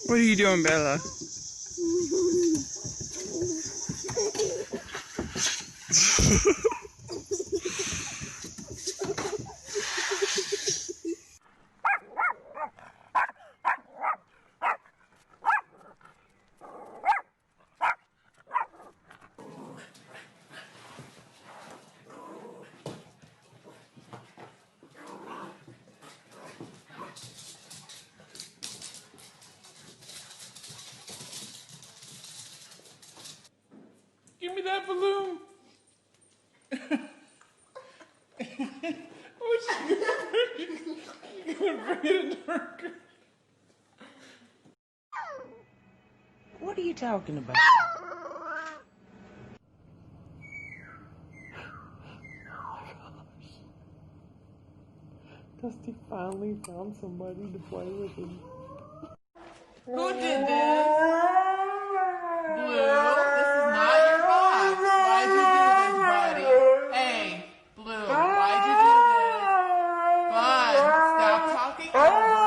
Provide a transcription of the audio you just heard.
What are you doing, Bella? Give me that balloon. Oh, she's gonna bring it darker. What are you talking about? Dusty finally found somebody to play with him. Who did this? Blue, this is not your box. Why'd you do this, buddy? Hey, Blue, why'd you do this? Bud, stop talking over